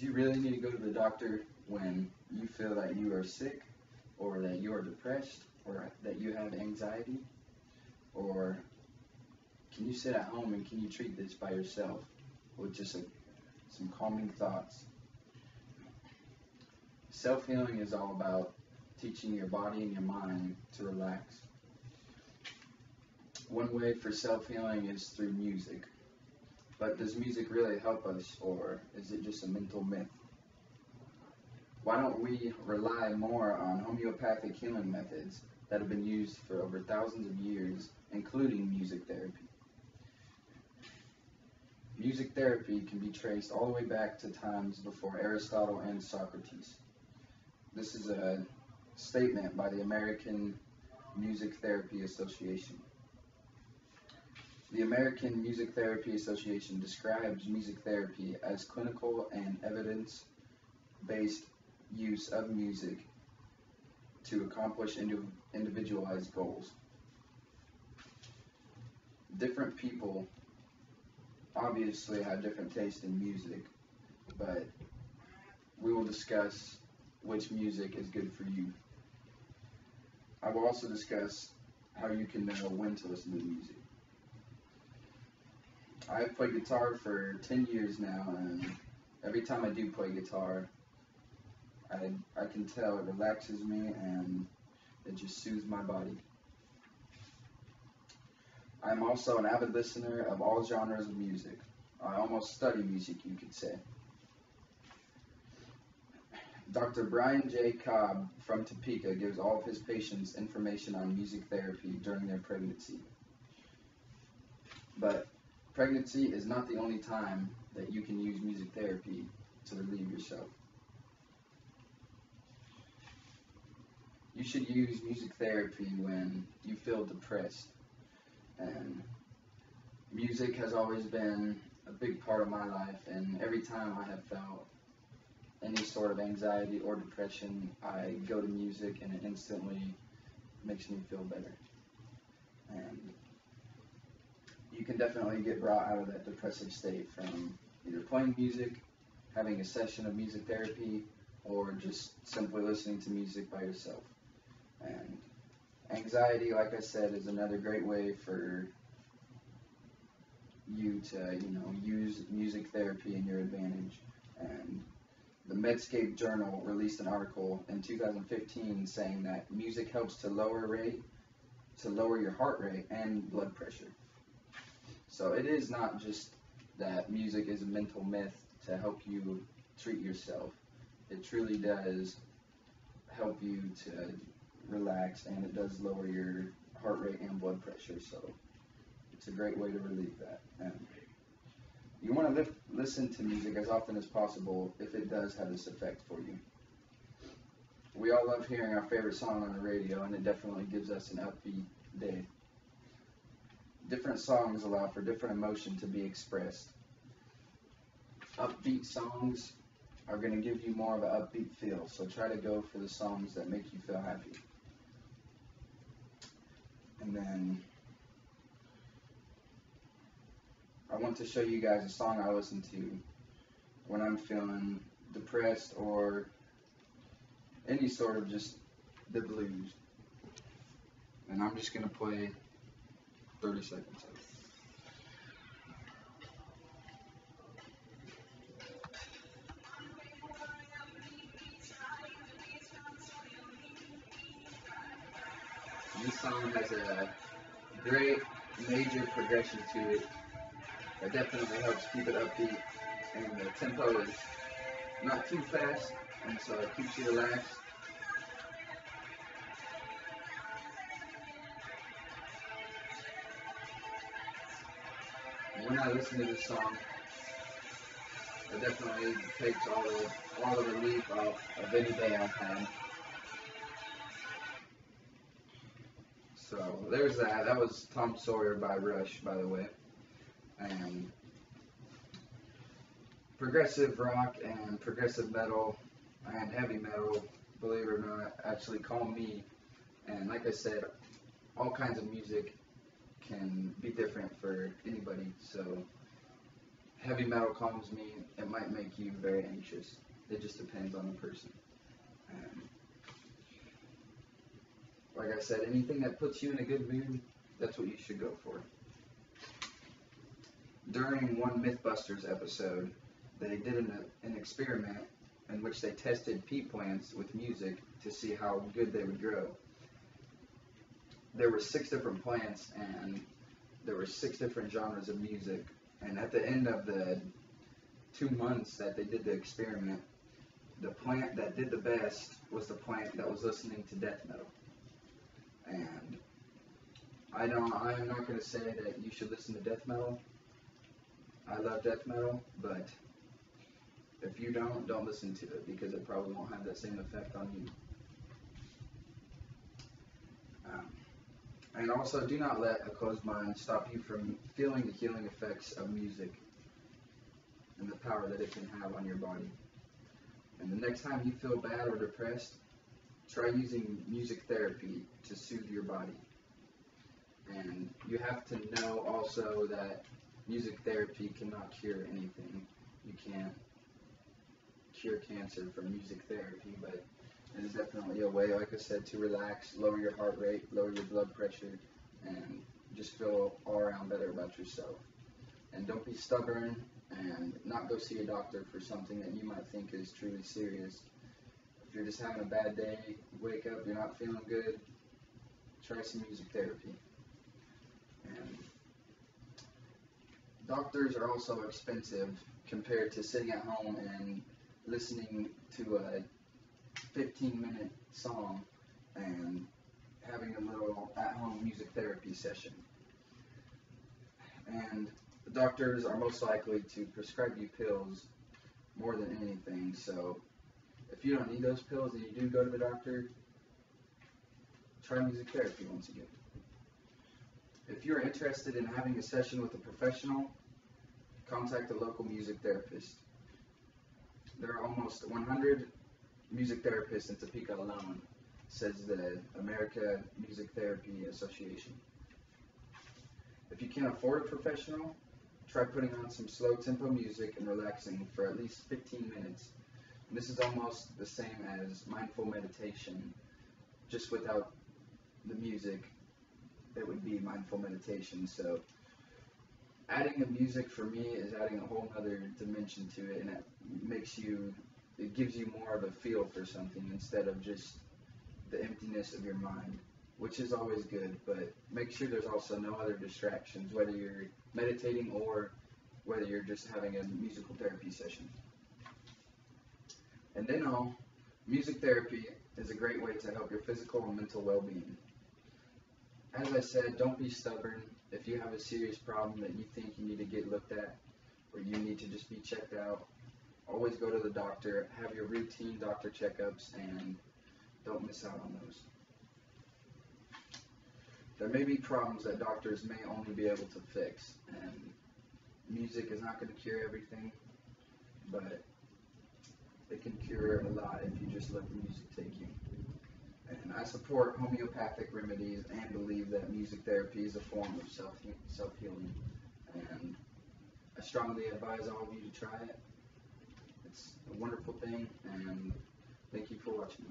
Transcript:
Do you really need to go to the doctor when you feel that you are sick, or that you are depressed, or that you have anxiety? Or can you sit at home and can you treat this by yourself with just some calming thoughts? Self-healing is all about teaching your body and your mind to relax. One way for self-healing is through music. But does music really help us, or is it just a mental myth? Why don't we rely more on homeopathic healing methods that have been used for over thousands of years, including music therapy? Music therapy can be traced all the way back to times before Aristotle and Socrates. This is a statement by the American Music Therapy Association. The American Music Therapy Association describes music therapy as clinical and evidence-based use of music to accomplish individualized goals. Different people obviously have different taste in music, but we will discuss which music is good for you. I will also discuss how you can know when to listen to music. I've played guitar for 10 years now, and every time I do play guitar, I can tell it relaxes me and it just soothes my body. I'm also an avid listener of all genres of music. I almost study music, you could say. Dr. Brian J. Cobb from Topeka gives all of his patients information on music therapy during their pregnancy. But pregnancy is not the only time that you can use music therapy to relieve yourself. You should use music therapy when you feel depressed. And music has always been a big part of my life, and every time I have felt any sort of anxiety or depression, I go to music and it instantly makes me feel better. And you can definitely get brought out of that depressive state from either playing music, having a session of music therapy, or just simply listening to music by yourself. And anxiety, like I said, is another great way for you to, use music therapy in your advantage. And the Medscape Journal released an article in 2015 saying that music helps to lower your heart rate and blood pressure. So it is not just that music is a mental myth to help you treat yourself. It truly does help you to relax, and it does lower your heart rate and blood pressure, so it's a great way to relieve that. And you want to listen to music as often as possible if it does have this effect for you. We all love hearing our favorite song on the radio, and it definitely gives us an upbeat day. Different songs allow for different emotion to be expressed. Upbeat songs are going to give you more of an upbeat feel, so try to go for the songs that make you feel happy. And then I want to show you guys a song I listen to when I'm feeling depressed or any sort of just the blues. And I'm just going to play 30 seconds of it. This song has a great major progression to it that definitely helps keep it upbeat, and the tempo is not too fast, and so it keeps you relaxed. And when I listen to this song, it definitely takes all the relief out of any day I've had. So there's that. That was Tom Sawyer by Rush, by the way. And progressive rock and progressive metal and heavy metal, believe it or not, actually call me. And like I said, all kinds of music can be different for anybody. So heavy metal calms me. It might make you very anxious. It just depends on the person. And like I said, anything that puts you in a good mood, that's what you should go for. During one Mythbusters episode, they did an experiment in which they tested pea plants with music to see how good they would grow. There were 6 different plants and there were 6 different genres of music. And at the end of the 2 months that they did the experiment, the plant that did the best was the plant that was listening to death metal. And I am not going to say that you should listen to death metal. I love death metal, but if you don't listen to it, because it probably won't have that same effect on you. And also, do not let a closed mind stop you from feeling the healing effects of music and the power that it can have on your body. And the next time you feel bad or depressed, try using music therapy to soothe your body. And you have to know also that music therapy cannot cure anything. You can't cure cancer from music therapy, but it is definitely a way, like I said, to relax, lower your heart rate, lower your blood pressure, and just feel all around better about yourself. And don't be stubborn and not go see a doctor for something that you might think is truly serious. If you're just having a bad day, wake up, you're not feeling good, try some music therapy. And doctors are also expensive compared to sitting at home and listening to a 15-minute song and having a little at-home music therapy session. And the doctors are most likely to prescribe you pills more than anything, so if you don't need those pills and you do go to the doctor, try music therapy once again. If you're interested in having a session with a professional, contact a local music therapist. There are almost 100 music therapists in Topeka alone, says the American Music Therapy Association. If you can't afford a professional, try putting on some slow tempo music and relaxing for at least 15 minutes. And this is almost the same as mindful meditation, just without the music. It would be mindful meditation. So adding the music for me is adding a whole other dimension to it, and it gives you more of a feel for something instead of just the emptiness of your mind, which is always good, but make sure there's also no other distractions, whether you're meditating or whether you're just having a musical therapy session. And then music therapy is a great way to help your physical and mental well-being. As I said, don't be stubborn. If you have a serious problem that you think you need to get looked at or you need to just be checked out, always go to the doctor, have your routine doctor checkups, and don't miss out on those. There may be problems that doctors may only be able to fix, and music is not going to cure everything, but it can cure a lot if you just let the music take you. And I support homeopathic remedies and believe that music therapy is a form of self-healing. And I strongly advise all of you to try it. It's a wonderful thing, and thank you for watching.